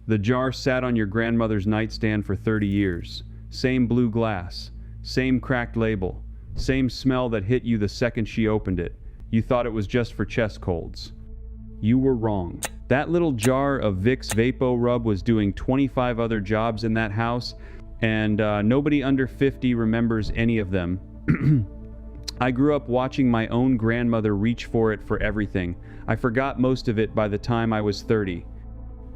The jar sat on your grandmother's nightstand for 30 years. Same blue glass, same cracked label, same smell that hit you the second she opened it. You thought it was just for chest colds. You were wrong. That little jar of Vicks VapoRub was doing 25 other jobs in that house, and nobody under 50 remembers any of them. I grew up watching my own grandmother reach for it for everything. I forgot most of it by the time I was 30.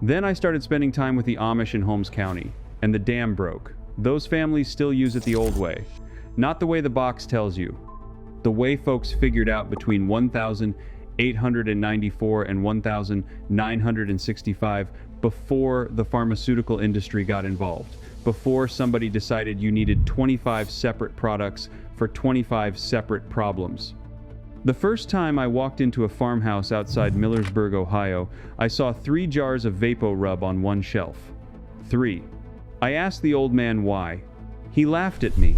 Then I started spending time with the Amish in Holmes County, and the dam broke. Those families still use it the old way. Not the way the box tells you. The way folks figured out between 1,894 and 1,965 before the pharmaceutical industry got involved. Before somebody decided you needed 25 separate products for 25 separate problems. The first time I walked into a farmhouse outside Millersburg, Ohio, I saw 3 jars of VapoRub on one shelf. 3. I asked the old man why. He laughed at me.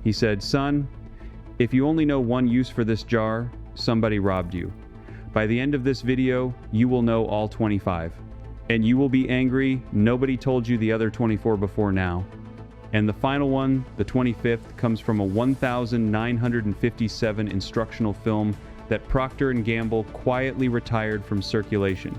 He said, "Son, if you only know one use for this jar, somebody robbed you. By the end of this video, you will know all 25. And you will be angry nobody told you the other 24 before now." And the final one, the 25th, comes from a 1,957 instructional film that Procter & Gamble quietly retired from circulation.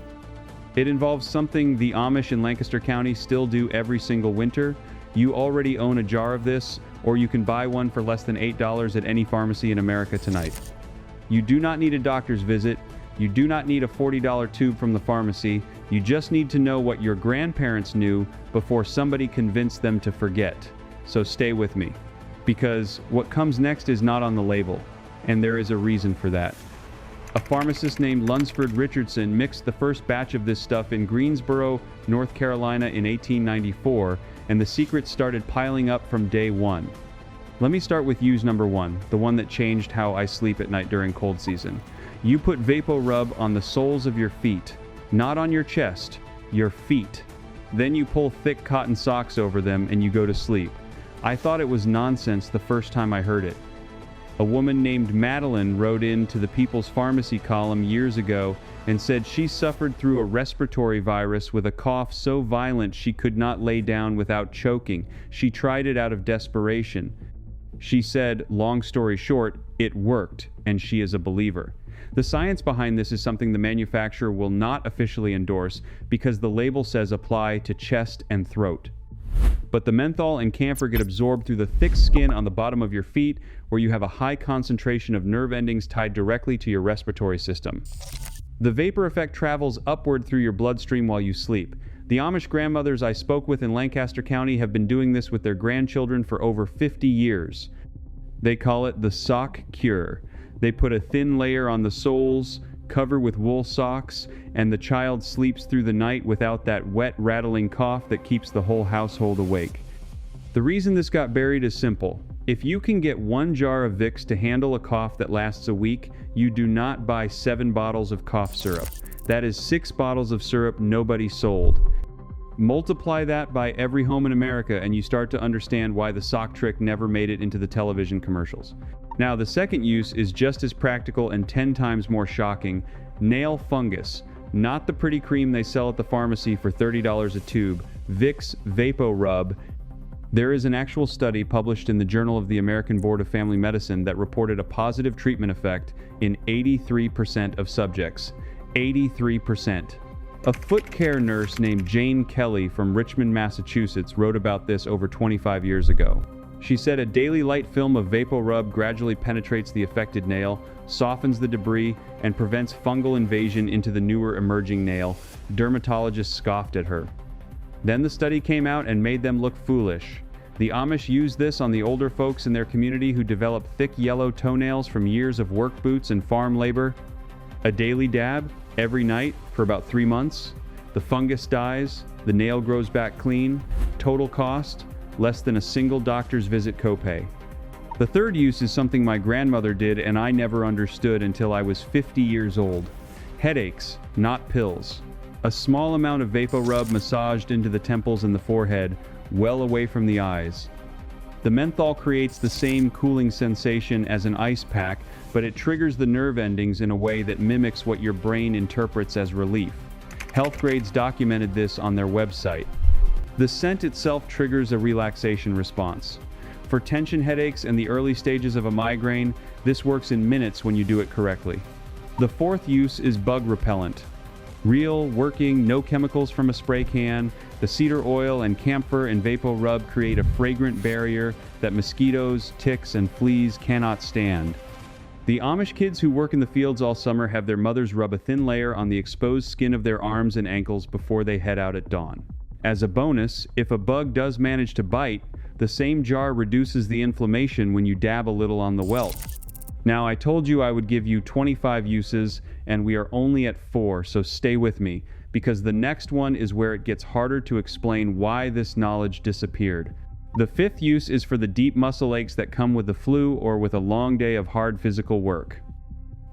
It involves something the Amish in Lancaster County still do every single winter. You already own a jar of this, or you can buy one for less than $8 at any pharmacy in America tonight. You do not need a doctor's visit. You do not need a $40 tube from the pharmacy. You just need to know what your grandparents knew before somebody convinced them to forget. So stay with me, because what comes next is not on the label, and there is a reason for that. A pharmacist named Lunsford Richardson mixed the first batch of this stuff in Greensboro, North Carolina in 1894, and the secrets started piling up from day one. Let me start with use number 1, the one that changed how I sleep at night during cold season. You put VapoRub on the soles of your feet, not on your chest, your feet. Then you pull thick cotton socks over them and you go to sleep. I thought it was nonsense the first time I heard it. A woman named Madeline wrote in to the People's Pharmacy column years ago and said she suffered through a respiratory virus with a cough so violent she could not lay down without choking. She tried it out of desperation. She said, long story short, it worked, and she is a believer. The science behind this is something the manufacturer will not officially endorse because the label says apply to chest and throat. But the menthol and camphor get absorbed through the thick skin on the bottom of your feet, where you have a high concentration of nerve endings tied directly to your respiratory system. The vapor effect travels upward through your bloodstream while you sleep. The Amish grandmothers I spoke with in Lancaster County have been doing this with their grandchildren for over 50 years. They call it the sock cure. They put a thin layer on the soles, cover with wool socks, and the child sleeps through the night without that wet, rattling cough that keeps the whole household awake. The reason this got buried is simple. If you can get 1 jar of Vicks to handle a cough that lasts a week, you do not buy 7 bottles of cough syrup. That is 6 bottles of syrup nobody sold. Multiply that by every home in America and you start to understand why the sock trick never made it into the television commercials. Now, the second use is just as practical and 10 times more shocking. Nail fungus. Not the pretty cream they sell at the pharmacy for $30 a tube. Vicks VapoRub. There is an actual study published in the Journal of the American Board of Family Medicine that reported a positive treatment effect in 83% of subjects. 83%. A foot care nurse named Jane Kelly from Richmond, Massachusetts wrote about this over 25 years ago. She said a daily light film of VapoRub gradually penetrates the affected nail, softens the debris, and prevents fungal invasion into the newer emerging nail. Dermatologists scoffed at her. Then the study came out and made them look foolish. The Amish use this on the older folks in their community who develop thick yellow toenails from years of work boots and farm labor. A daily dab, every night, for about 3 months. The fungus dies, the nail grows back clean. Total cost, less than a single doctor's visit copay. The third use is something my grandmother did and I never understood until I was 50 years old. Headaches, not pills. A small amount of VapoRub massaged into the temples and the forehead, well away from the eyes. The menthol creates the same cooling sensation as an ice pack, but it triggers the nerve endings in a way that mimics what your brain interprets as relief. Health Grades documented this on their website. The scent itself triggers a relaxation response. For tension headaches and the early stages of a migraine, this works in minutes when you do it correctly. The fourth use is bug repellent. Real, working, no chemicals from a spray can, the cedar oil and camphor and VapoRub create a fragrant barrier that mosquitoes, ticks, and fleas cannot stand. The Amish kids who work in the fields all summer have their mothers rub a thin layer on the exposed skin of their arms and ankles before they head out at dawn. As a bonus, if a bug does manage to bite, the same jar reduces the inflammation when you dab a little on the welt. Now, I told you I would give you 25 uses, and we are only at 4, so stay with me, because the next one is where it gets harder to explain why this knowledge disappeared. The fifth use is for the deep muscle aches that come with the flu or with a long day of hard physical work.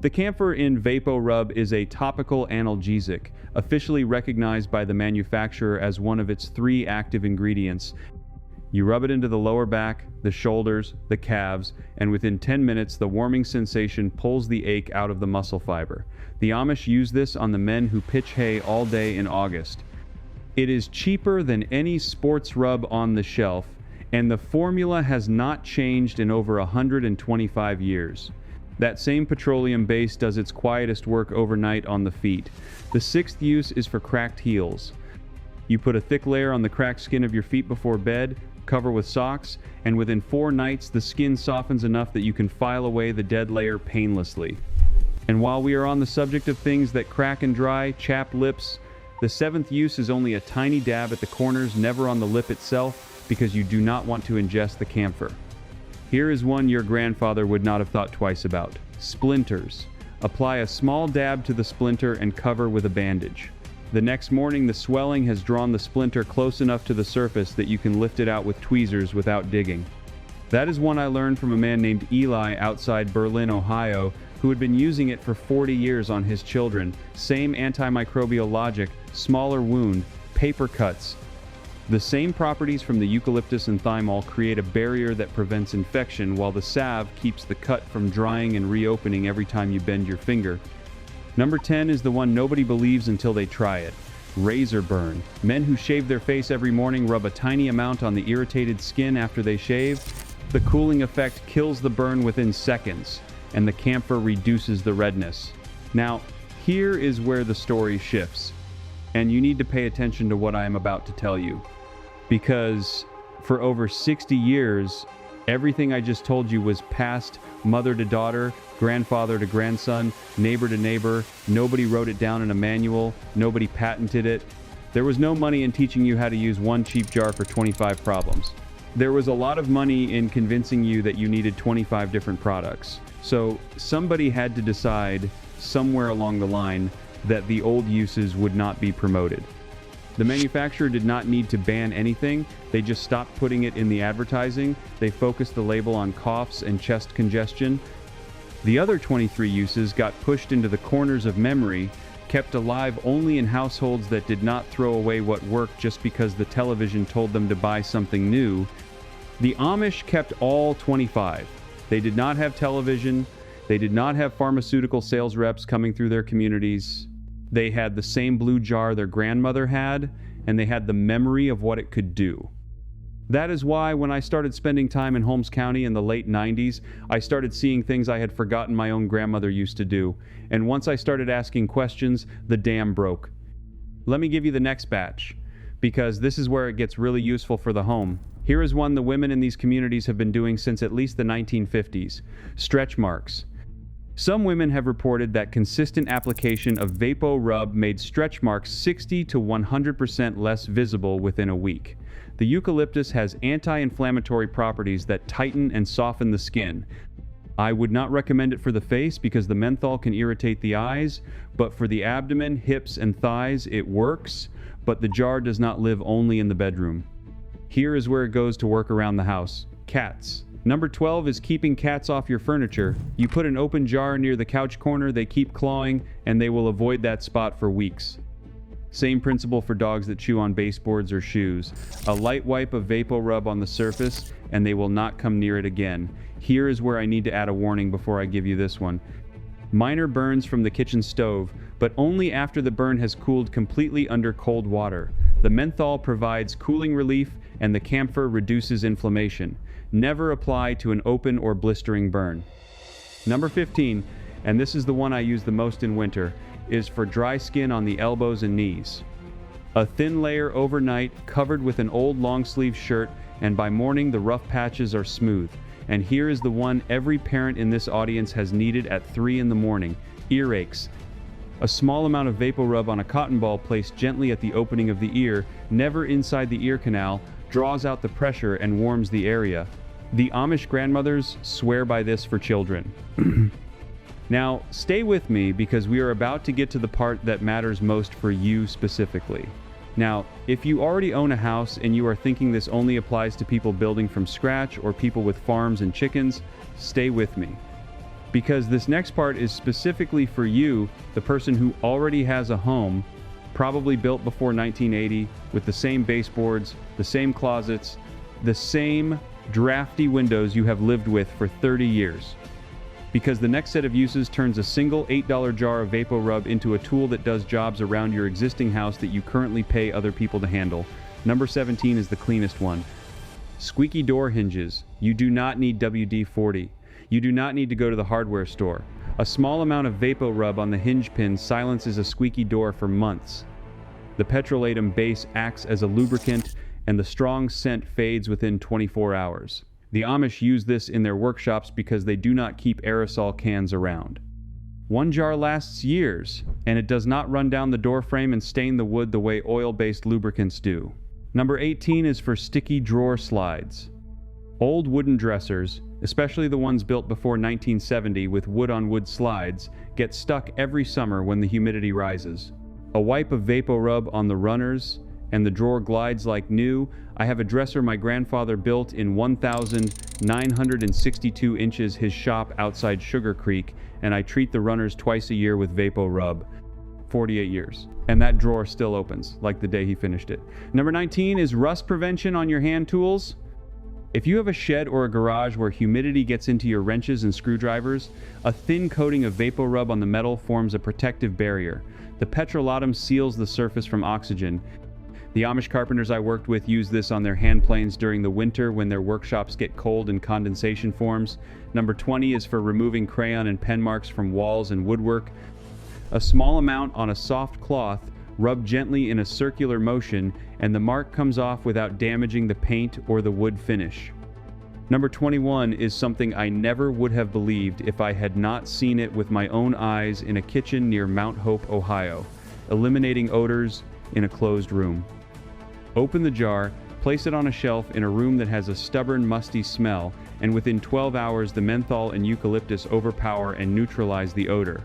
The camphor in VapoRub is a topical analgesic, officially recognized by the manufacturer as one of its 3 active ingredients. You rub it into the lower back, the shoulders, the calves, and within 10 minutes the warming sensation pulls the ache out of the muscle fiber. The Amish use this on the men who pitch hay all day in August. It is cheaper than any sports rub on the shelf, and the formula has not changed in over 125 years. That same petroleum base does its quietest work overnight on the feet. The sixth use is for cracked heels. You put a thick layer on the cracked skin of your feet before bed, cover with socks, and within 4 nights the skin softens enough that you can file away the dead layer painlessly. And while we are on the subject of things that crack and dry, chapped lips, the 7th use is only a tiny dab at the corners, never on the lip itself, because you do not want to ingest the camphor. Here is one your grandfather would not have thought twice about. Splinters. Apply a small dab to the splinter and cover with a bandage. The next morning, the swelling has drawn the splinter close enough to the surface that you can lift it out with tweezers without digging. That is one I learned from a man named Eli outside Berlin, Ohio, who had been using it for 40 years on his children. Same antimicrobial logic, smaller wound, paper cuts. The same properties from the eucalyptus and thymol create a barrier that prevents infection, while the salve keeps the cut from drying and reopening every time you bend your finger. Number 10 is the one nobody believes until they try it. Razor burn. Men who shave their face every morning rub a tiny amount on the irritated skin after they shave. The cooling effect kills the burn within seconds, and the camphor reduces the redness. Now, here is where the story shifts, and you need to pay attention to what I am about to tell you. Because for over 60 years, everything I just told you was passed mother to daughter, grandfather to grandson, neighbor to neighbor. Nobody wrote it down in a manual. Nobody patented it. There was no money in teaching you how to use one cheap jar for 25 problems. There was a lot of money in convincing you that you needed 25 different products. So somebody had to decide somewhere along the line that the old uses would not be promoted. The manufacturer did not need to ban anything. They just stopped putting it in the advertising. They focused the label on coughs and chest congestion. The other 23 uses got pushed into the corners of memory, kept alive only in households that did not throw away what worked just because the television told them to buy something new. The Amish kept all 25. They did not have television. They did not have pharmaceutical sales reps coming through their communities. They had the same blue jar their grandmother had, and they had the memory of what it could do. That is why when I started spending time in Holmes County in the late 90s, I started seeing things I had forgotten my own grandmother used to do. And once I started asking questions, the dam broke. Let me give you the next batch, because this is where it gets really useful for the home. Here is one the women in these communities have been doing since at least the 1950s. Stretch marks. Some women have reported that consistent application of VapoRub made stretch marks 60 to 100% less visible within a week. The eucalyptus has anti-inflammatory properties that tighten and soften the skin. I would not recommend it for the face because the menthol can irritate the eyes, but for the abdomen, hips, and thighs it works, but the jar does not live only in the bedroom. Here is where it goes to work around the house. Cats. Number 12 is keeping cats off your furniture. You put an open jar near the couch corner, they keep clawing, and they will avoid that spot for weeks. Same principle for dogs that chew on baseboards or shoes. A light wipe of VapoRub on the surface, and they will not come near it again. Here is where I need to add a warning before I give you this one. Minor burns from the kitchen stove, but only after the burn has cooled completely under cold water. The menthol provides cooling relief and the camphor reduces inflammation. Never apply to an open or blistering burn. Number 15, and this is the one I use the most in winter, is for dry skin on the elbows and knees. A thin layer overnight, covered with an old long-sleeve shirt, and by morning the rough patches are smooth. And here is the one every parent in this audience has needed at 3 in the morning: earaches. A small amount of VapoRub on a cotton ball placed gently at the opening of the ear, never inside the ear canal, draws out the pressure and warms the area. The Amish grandmothers swear by this for children. Now, stay with me because we are about to get to the part that matters most for you specifically. Now, if you already own a house and you are thinking this only applies to people building from scratch or people with farms and chickens, stay with me. Because this next part is specifically for you, the person who already has a home, probably built before 1980, with the same baseboards, the same closets, the same drafty windows you have lived with for 30 years. Because the next set of uses turns a single $8 jar of VapoRub into a tool that does jobs around your existing house that you currently pay other people to handle. Number 17 is the cleanest one. Squeaky door hinges. You do not need WD-40. You do not need to go to the hardware store. A small amount of VapoRub on the hinge pin silences a squeaky door for months. The petrolatum base acts as a lubricant, and the strong scent fades within 24 hours. The Amish use this in their workshops because they do not keep aerosol cans around. One jar lasts years, and it does not run down the door frame and stain the wood the way oil-based lubricants do. Number 18 is for sticky drawer slides. Old wooden dressers, especially the ones built before 1970 with wood-on-wood slides, get stuck every summer when the humidity rises. A wipe of VapoRub on the runners, and the drawer glides like new. I have a dresser my grandfather built in 1,962 inches his shop outside Sugar Creek, and I treat the runners twice a year with VapoRub. 48 years. And that drawer still opens, like the day he finished it. Number 19 is rust prevention on your hand tools. If you have a shed or a garage where humidity gets into your wrenches and screwdrivers, a thin coating of VapoRub on the metal forms a protective barrier. The petrolatum seals the surface from oxygen. The Amish carpenters I worked with use this on their hand planes during the winter when their workshops get cold and condensation forms. Number 20 is for removing crayon and pen marks from walls and woodwork. A small amount on a soft cloth, rub gently in a circular motion, and the mark comes off without damaging the paint or the wood finish. Number 21 is something I never would have believed if I had not seen it with my own eyes in a kitchen near Mount Hope, Ohio. Eliminating odors in a closed room. Open the jar, place it on a shelf in a room that has a stubborn, musty smell, and within 12 hours the menthol and eucalyptus overpower and neutralize the odor.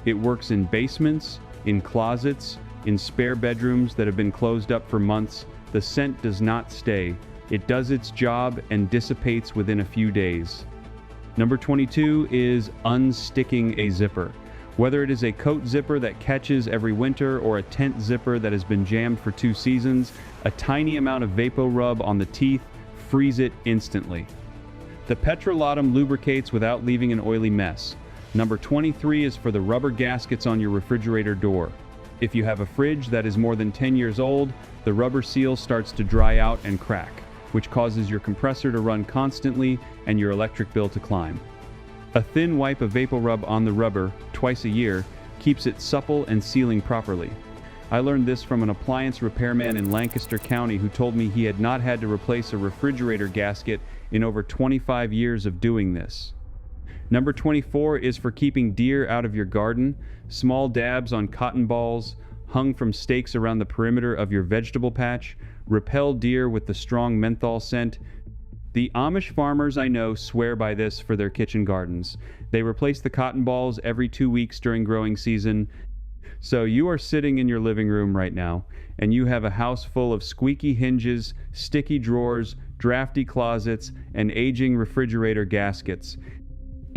It works in basements, in closets, in spare bedrooms that have been closed up for months. The scent does not stay. It does its job and dissipates within a few days. Number 22 is unsticking a zipper. Whether it is a coat zipper that catches every winter or a tent zipper that has been jammed for 2 seasons, a tiny amount of VapoRub on the teeth frees it instantly. The petrolatum lubricates without leaving an oily mess. Number 23 is for the rubber gaskets on your refrigerator door. If you have a fridge that is more than 10 years old, the rubber seal starts to dry out and crack, which causes your compressor to run constantly and your electric bill to climb. A thin wipe of VapoRub on the rubber, twice a year, keeps it supple and sealing properly. I learned this from an appliance repairman in Lancaster County who told me he had not had to replace a refrigerator gasket in over 25 years of doing this. Number 24 is for keeping deer out of your garden. Small dabs on cotton balls, hung from stakes around the perimeter of your vegetable patch, repel deer with the strong menthol scent. The Amish farmers I know swear by this for their kitchen gardens. They replace the cotton balls every 2 weeks during growing season. So you are sitting in your living room right now, and you have a house full of squeaky hinges, sticky drawers, drafty closets, and aging refrigerator gaskets.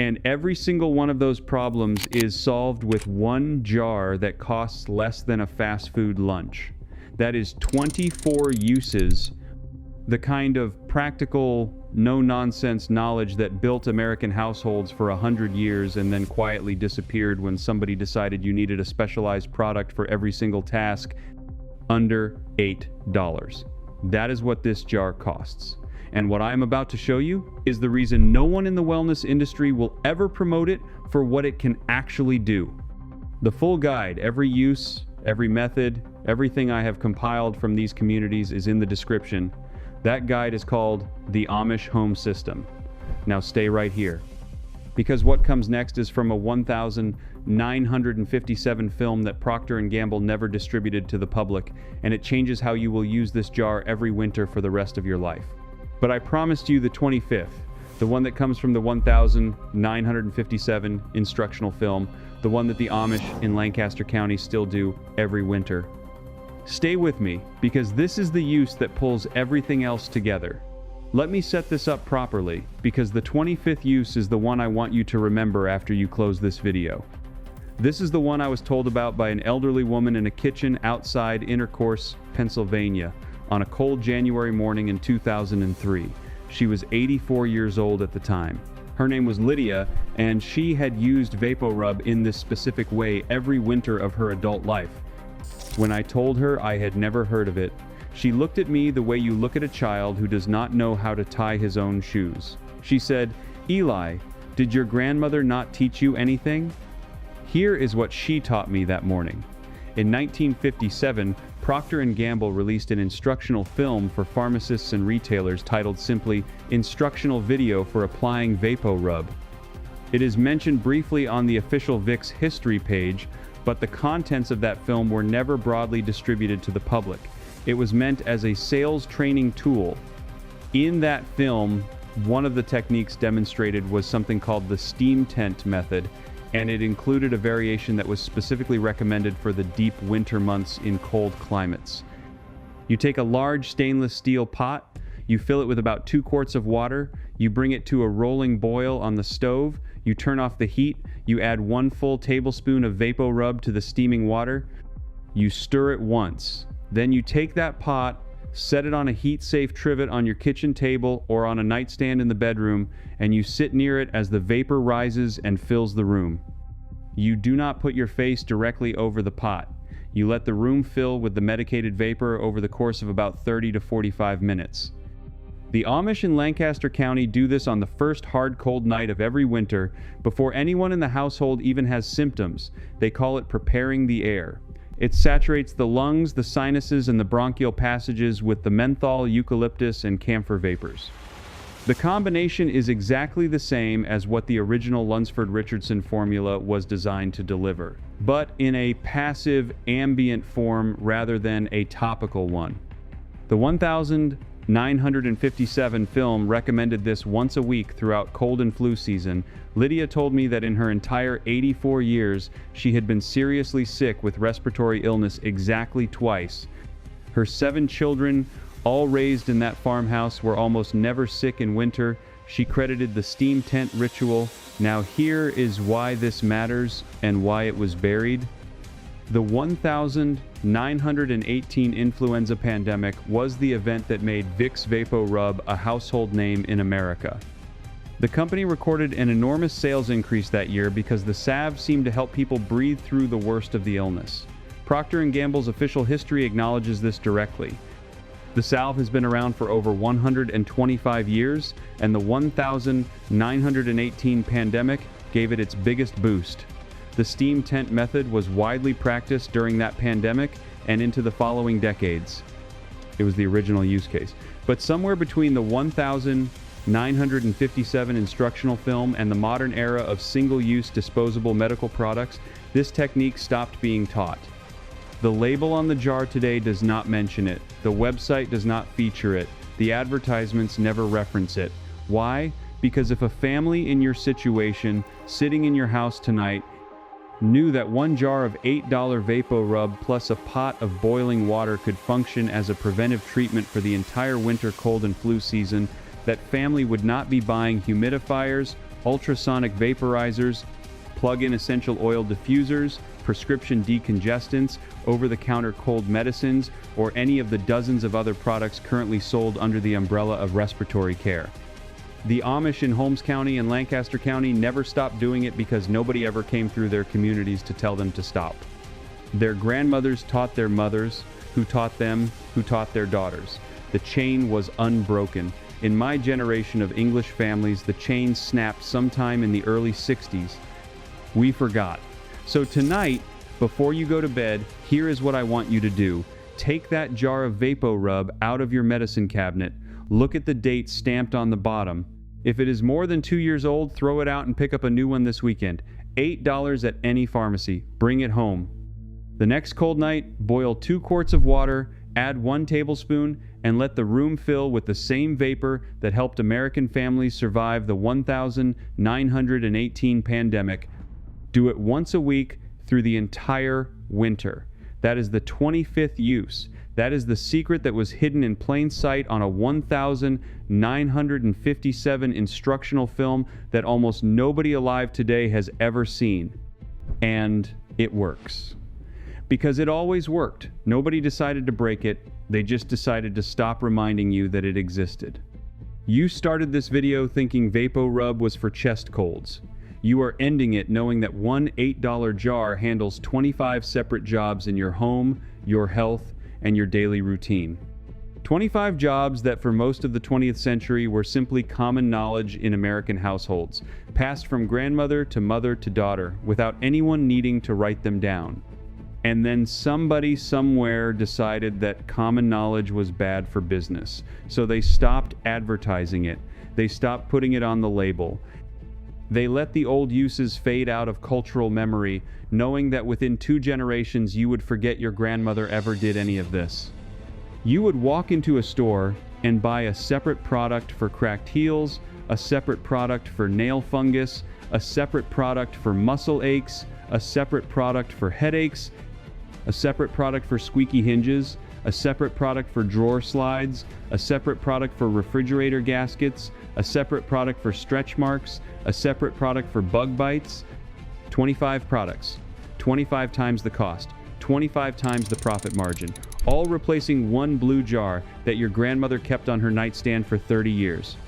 And every single one of those problems is solved with one jar that costs less than a fast food lunch. That is 24 uses The kind of practical, no-nonsense knowledge that built American households for 100 years and then quietly disappeared when somebody decided you needed a specialized product for every single task, under $8. That is what this jar costs. And what I am about to show you is the reason no one in the wellness industry will ever promote it for what it can actually do. The full guide, every use, every method, everything I have compiled from these communities is in the description. That guide is called the Amish Home System. Now stay right here, because what comes next is from a 1,957 film that Procter & Gamble never distributed to the public, and it changes how you will use this jar every winter for the rest of your life. But I promised you the 25th, the one that comes from the 1,957 instructional film, the one that the Amish in Lancaster County still do every winter. Stay with me, because this is the use that pulls everything else together. Let me set this up properly, because the 25th use is the one I want you to remember after you close this video. This is the one I was told about by an elderly woman in a kitchen outside Intercourse, Pennsylvania, on a cold January morning in 2003. She was 84 years old at the time. Her name was Lydia, and she had used VapoRub in this specific way every winter of her adult life. When I told her I had never heard of it, she looked at me the way you look at a child who does not know how to tie his own shoes. She said, "Eli, did your grandmother not teach you anything?" Here is what she taught me that morning. In 1957, Procter & Gamble released an instructional film for pharmacists and retailers titled simply Instructional Video for Applying VapoRub. It is mentioned briefly on the official Vicks history page, but the contents of that film were never broadly distributed to the public. It was meant as a sales training tool. In that film, one of the techniques demonstrated was something called the steam tent method, and it included a variation that was specifically recommended for the deep winter months in cold climates. You take a large stainless steel pot, you fill it with about 2 quarts of water, you bring it to a rolling boil on the stove, you turn off the heat, you add 1 full tablespoon of VapoRub to the steaming water, you stir it once. Then you take that pot, set it on a heat-safe trivet on your kitchen table or on a nightstand in the bedroom, and you sit near it as the vapor rises and fills the room. You do not put your face directly over the pot. You let the room fill with the medicated vapor over the course of about 30 to 45 minutes. The Amish in Lancaster County do this on the first hard cold night of every winter before anyone in the household even has symptoms. They call it preparing the air. It saturates the lungs, the sinuses, and the bronchial passages with the menthol, eucalyptus, and camphor vapors. The combination is exactly the same as what the original Lunsford-Richardson formula was designed to deliver, but in a passive ambient form rather than a topical one. The 1,957 film recommended this once a week throughout cold and flu season. Lydia told me that in her entire 84 years, she had been seriously sick with respiratory illness exactly twice. Her 7 children, all raised in that farmhouse, were almost never sick in winter. She credited the steam tent ritual. Now here is why this matters and why it was buried. The 1,918 influenza pandemic was the event that made Vicks VapoRub a household name in America. The company recorded an enormous sales increase that year because the salve seemed to help people breathe through the worst of the illness. Procter & Gamble's official history acknowledges this directly. The salve has been around for over 125 years, and the 1,918 pandemic gave it its biggest boost. The steam tent method was widely practiced during that pandemic and into the following decades. It was the original use case. But somewhere between the 1,957 instructional film and the modern era of single-use disposable medical products, this technique stopped being taught. The label on the jar today does not mention it. The website does not feature it. The advertisements never reference it. Why? Because if a family in your situation, sitting in your house tonight, knew that 1 jar of $8 VapoRub plus a pot of boiling water could function as a preventive treatment for the entire winter cold and flu season, that family would not be buying humidifiers, ultrasonic vaporizers, plug-in essential oil diffusers, prescription decongestants, over-the-counter cold medicines, or any of the dozens of other products currently sold under the umbrella of respiratory care. The Amish in Holmes County and Lancaster County never stopped doing it because nobody ever came through their communities to tell them to stop. Their grandmothers taught their mothers, who taught them, who taught their daughters. The chain was unbroken. In my generation of English families, the chain snapped sometime in the early 60s. We forgot. So tonight, before you go to bed, here is what I want you to do. Take that jar of VapoRub out of your medicine cabinet. Look at the date stamped on the bottom. If it is more than 2 years old, throw it out and pick up a new one this weekend. $8 at any pharmacy. Bring it home. The next cold night, boil 2 quarts of water, add 1 tablespoon, and let the room fill with the same vapor that helped American families survive the 1918 pandemic. Do it once a week through the entire winter. That is the 25th use. That is the secret that was hidden in plain sight on a 1,957 instructional film that almost nobody alive today has ever seen. And it works. Because it always worked. Nobody decided to break it. They just decided to stop reminding you that it existed. You started this video thinking VapoRub was for chest colds. You are ending it knowing that one $8 jar handles 25 separate jobs in your home, your health, and your daily routine. 25 jobs that for most of the 20th century were simply common knowledge in American households, passed from grandmother to mother to daughter, without anyone needing to write them down. And then somebody somewhere decided that common knowledge was bad for business. So they stopped advertising it. They stopped putting it on the label. They let the old uses fade out of cultural memory, knowing that within 2 generations you would forget your grandmother ever did any of this. You would walk into a store and buy a separate product for cracked heels, a separate product for nail fungus, a separate product for muscle aches, a separate product for headaches, a separate product for squeaky hinges, a separate product for drawer slides, a separate product for refrigerator gaskets, a separate product for stretch marks, a separate product for bug bites. 25 products, 25 times the cost, 25 times the profit margin, all replacing one blue jar that your grandmother kept on her nightstand for 30 years.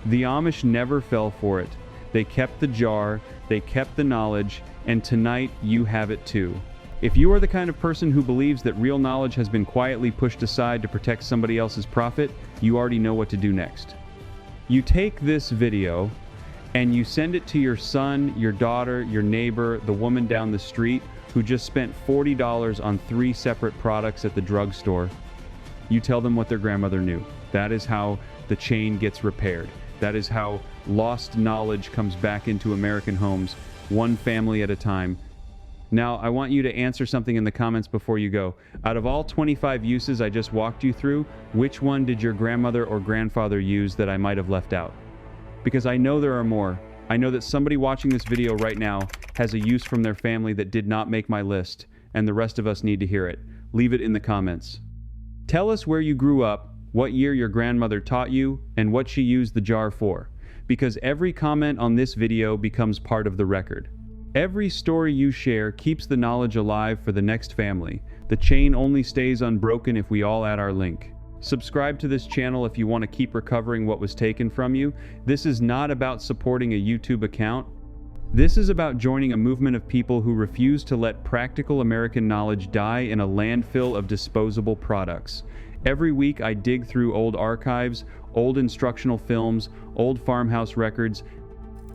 The Amish never fell for it. They kept the jar, they kept the knowledge, and tonight you have it too. If you are the kind of person who believes that real knowledge has been quietly pushed aside to protect somebody else's profit, you already know what to do next. You take this video and you send it to your son, your daughter, your neighbor, the woman down the street who just spent $40 on 3 separate products at the drugstore. You tell them what their grandmother knew. That is how the chain gets repaired. That is how lost knowledge comes back into American homes, one family at a time. Now, I want you to answer something in the comments before you go. Out of all 25 uses I just walked you through, which one did your grandmother or grandfather use that I might have left out? Because I know there are more. I know that somebody watching this video right now has a use from their family that did not make my list, and the rest of us need to hear it. Leave it in the comments. Tell us where you grew up, what year your grandmother taught you, and what she used the jar for. Because every comment on this video becomes part of the record. Every story you share keeps the knowledge alive for the next family. The chain only stays unbroken if we all add our link. Subscribe to this channel if you want to keep recovering what was taken from you. This is not about supporting a YouTube account. This is about joining a movement of people who refuse to let practical American knowledge die in a landfill of disposable products. Every week I dig through old archives, old instructional films, old farmhouse records,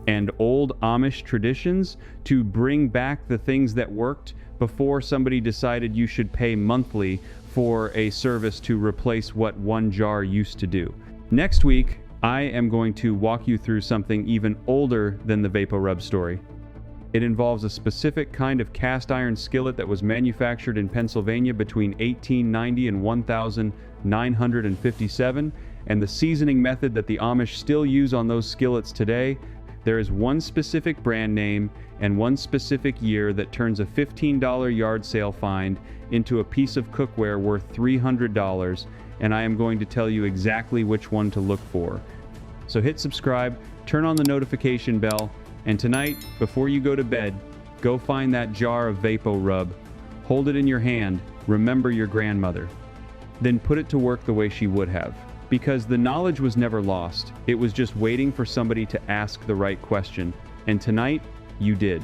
and old Amish traditions to bring back the things that worked before somebody decided you should pay monthly for a service to replace what one jar used to do. Next week, I am going to walk you through something even older than the VapoRub story. It involves a specific kind of cast iron skillet that was manufactured in Pennsylvania between 1890 and 1957, and the seasoning method that the Amish still use on those skillets today. There is one specific brand name and one specific year that turns a $15 yard sale find into a piece of cookware worth $300, and I am going to tell you exactly which one to look for. So hit subscribe, turn on the notification bell, and tonight, before you go to bed, Go find that jar of VapoRub. Hold it in your hand. Remember your grandmother. Then put it to work the way she would have. Because the knowledge was never lost. It was just waiting for somebody to ask the right question. And tonight, you did.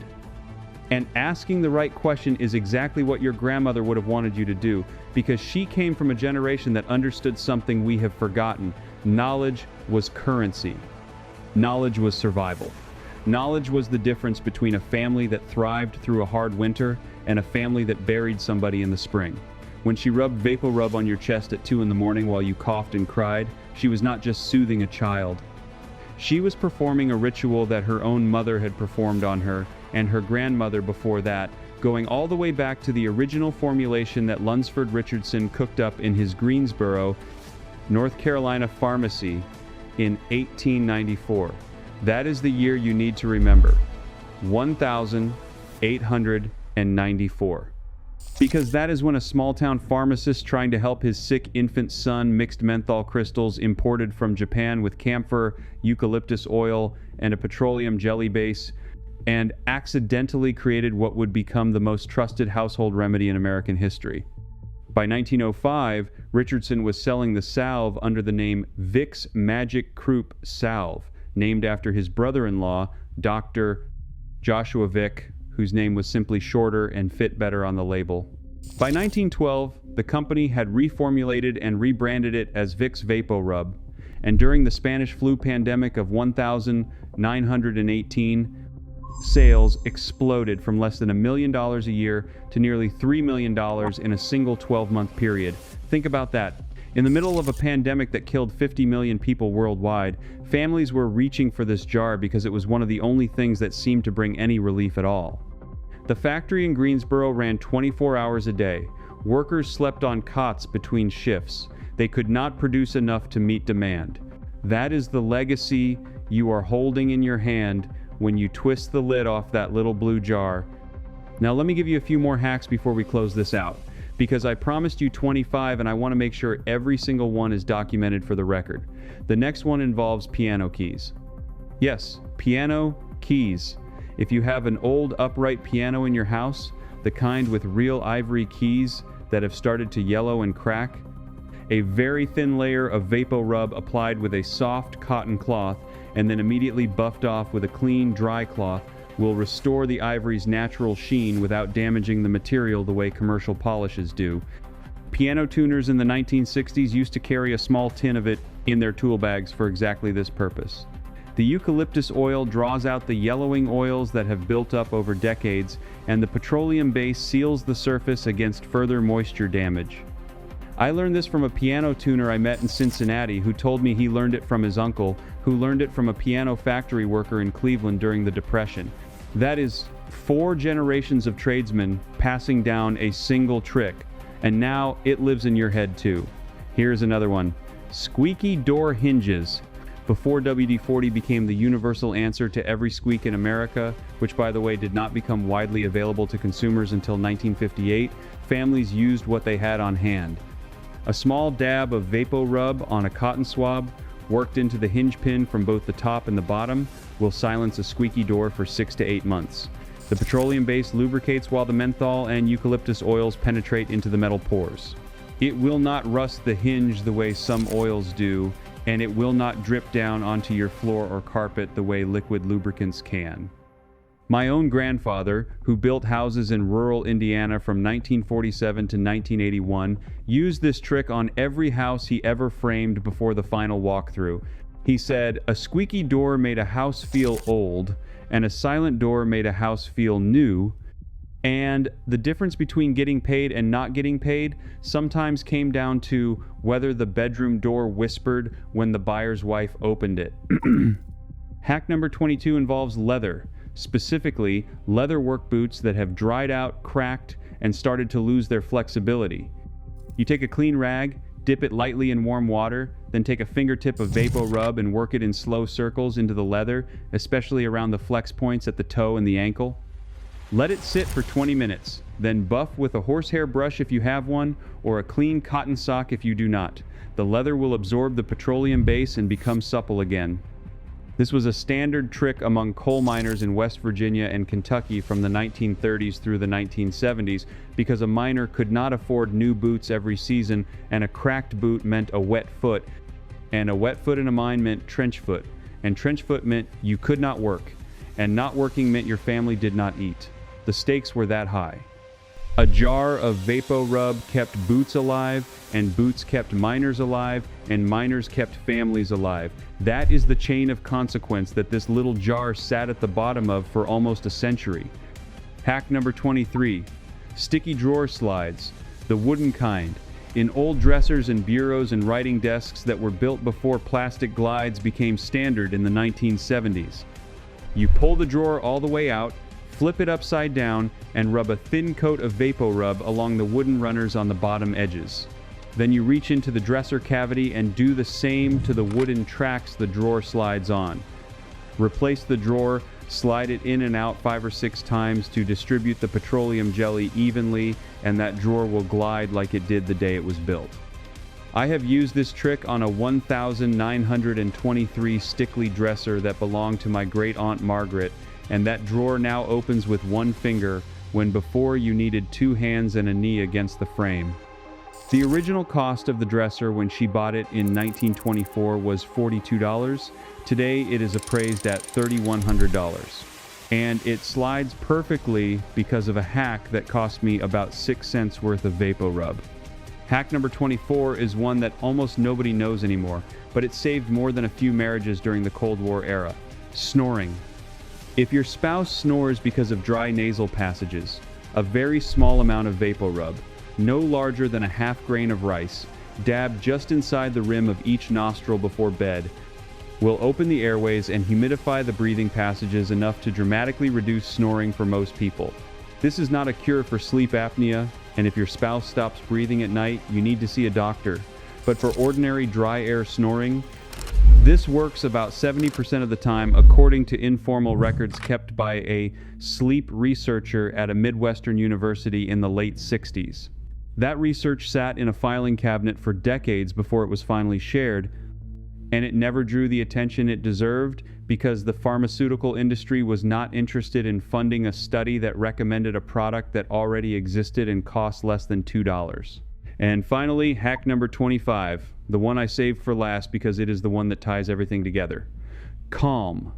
And asking the right question is exactly what your grandmother would have wanted you to do, because she came from a generation that understood something we have forgotten. Knowledge was currency. Knowledge was survival. Knowledge was the difference between a family that thrived through a hard winter and a family that buried somebody in the spring. When she rubbed VapoRub on your chest at 2 in the morning while you coughed and cried, she was not just soothing a child. She was performing a ritual that her own mother had performed on her, and her grandmother before that, going all the way back to the original formulation that Lunsford Richardson cooked up in his Greensboro, North Carolina pharmacy in 1894. That is the year you need to remember, 1894. Because that is when a small-town pharmacist trying to help his sick infant son mixed menthol crystals imported from Japan with camphor, eucalyptus oil, and a petroleum jelly base, and accidentally created what would become the most trusted household remedy in American history. By 1905, Richardson was selling the salve under the name Vicks Magic Croup Salve, named after his brother-in-law, Dr. Joshua Vick, whose name was simply shorter and fit better on the label. By 1912, the company had reformulated and rebranded it as Vicks VapoRub, and during the Spanish flu pandemic of 1918, sales exploded from less than $1 million a year to nearly $3 million in a single 12-month period. Think about that. In the middle of a pandemic that killed 50 million people worldwide, families were reaching for this jar because it was one of the only things that seemed to bring any relief at all. The factory in Greensboro ran 24 hours a day. Workers slept on cots between shifts. They could not produce enough to meet demand. That is the legacy you are holding in your hand when you twist the lid off that little blue jar. Now let me give you a few more hacks before we close this out, because I promised you 25 and I want to make sure every single one is documented for the record. The next one involves piano keys. Yes, piano keys. If you have an old upright piano in your house, the kind with real ivory keys that have started to yellow and crack, a very thin layer of VapoRub applied with a soft cotton cloth and then immediately buffed off with a clean, dry cloth will restore the ivory's natural sheen without damaging the material the way commercial polishes do. Piano tuners in the 1960s used to carry a small tin of it in their tool bags for exactly this purpose. The eucalyptus oil draws out the yellowing oils that have built up over decades, and the petroleum base seals the surface against further moisture damage. I learned this from a piano tuner I met in Cincinnati who told me he learned it from his uncle, who learned it from a piano factory worker in Cleveland during the Depression. That is 4 generations of tradesmen passing down a single trick, and now it lives in your head too. Here's another one. Squeaky door hinges. Before WD-40 became the universal answer to every squeak in America, which by the way did not become widely available to consumers until 1958, families used what they had on hand. A small dab of VapoRub on a cotton swab, worked into the hinge pin from both the top and the bottom, will silence a squeaky door for 6 to 8 months. The petroleum base lubricates while the menthol and eucalyptus oils penetrate into the metal pores. It will not rust the hinge the way some oils do, and it will not drip down onto your floor or carpet the way liquid lubricants can. My own grandfather, who built houses in rural Indiana from 1947 to 1981, used this trick on every house he ever framed before the final walkthrough. He said, "A squeaky door made a house feel old, and a silent door made a house feel new, and the difference between getting paid and not getting paid sometimes came down to whether the bedroom door whispered when the buyer's wife opened it." Hack number 22 involves leather. Specifically, leather work boots that have dried out, cracked, and started to lose their flexibility. You take a clean rag, dip it lightly in warm water, then take a fingertip of VapoRub and work it in slow circles into the leather, especially around the flex points at the toe and the ankle. Let it sit for 20 minutes, then buff with a horsehair brush if you have one, or a clean cotton sock if you do not. The leather will absorb the petroleum base and become supple again. This was a standard trick among coal miners in West Virginia and Kentucky from the 1930s through the 1970s because a miner could not afford new boots every season, and a cracked boot meant a wet foot, and a wet foot in a mine meant trench foot, and trench foot meant you could not work, and not working meant your family did not eat. The stakes were that high. A jar of VapoRub kept boots alive, and boots kept miners alive, and miners kept families alive. That is the chain of consequence that this little jar sat at the bottom of for almost a century. Hack number 23. Sticky drawer slides, the wooden kind. In old dressers and bureaus and writing desks that were built before plastic glides became standard in the 1970s. You pull the drawer all the way out, flip it upside down, and rub a thin coat of VapoRub along the wooden runners on the bottom edges. Then you reach into the dresser cavity and do the same to the wooden tracks the drawer slides on. Replace the drawer, slide it in and out 5 or 6 times to distribute the petroleum jelly evenly, and that drawer will glide like it did the day it was built. I have used this trick on a 1923 Stickley dresser that belonged to my great aunt Margaret, and that drawer now opens with one finger when before you needed 2 hands and a knee against the frame. The original cost of the dresser when she bought it in 1924 was $42. Today it is appraised at $3,100. And it slides perfectly because of a hack that cost me about 6 cents worth of VapoRub. Hack number 24 is one that almost nobody knows anymore, but it saved more than a few marriages during the Cold War era. Snoring. If your spouse snores because of dry nasal passages, a very small amount of VapoRub, no larger than a half grain of rice, dabbed just inside the rim of each nostril before bed, will open the airways and humidify the breathing passages enough to dramatically reduce snoring for most people. This is not a cure for sleep apnea, and if your spouse stops breathing at night, you need to see a doctor. But for ordinary dry air snoring, this works about 70% of the time, according to informal records kept by a sleep researcher at a Midwestern university in the late 60s. That research sat in a filing cabinet for decades before it was finally shared, and it never drew the attention it deserved because the pharmaceutical industry was not interested in funding a study that recommended a product that already existed and cost less than $2. And finally, hack number 25, the one I saved for last because it is the one that ties everything together. Calm.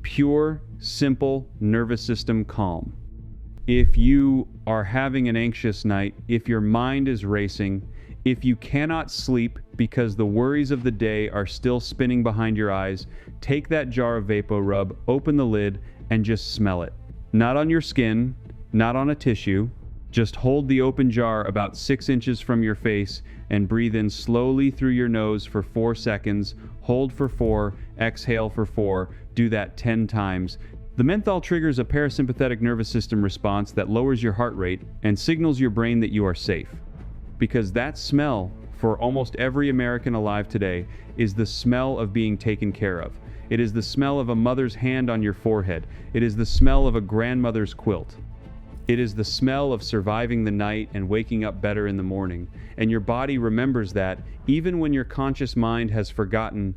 Pure, simple, nervous system calm. If you are having an anxious night, if your mind is racing, if you cannot sleep because the worries of the day are still spinning behind your eyes, take that jar of VapoRub, open the lid, and just smell it. Not on your skin, not on a tissue. Just hold the open jar about 6 inches from your face and breathe in slowly through your nose for 4 seconds, hold for 4, exhale for 4, do that 10 times. The menthol triggers a parasympathetic nervous system response that lowers your heart rate and signals your brain that you are safe. Because that smell, for almost every American alive today, is the smell of being taken care of. It is the smell of a mother's hand on your forehead. It is the smell of a grandmother's quilt. It is the smell of surviving the night and waking up better in the morning. And your body remembers that even when your conscious mind has forgotten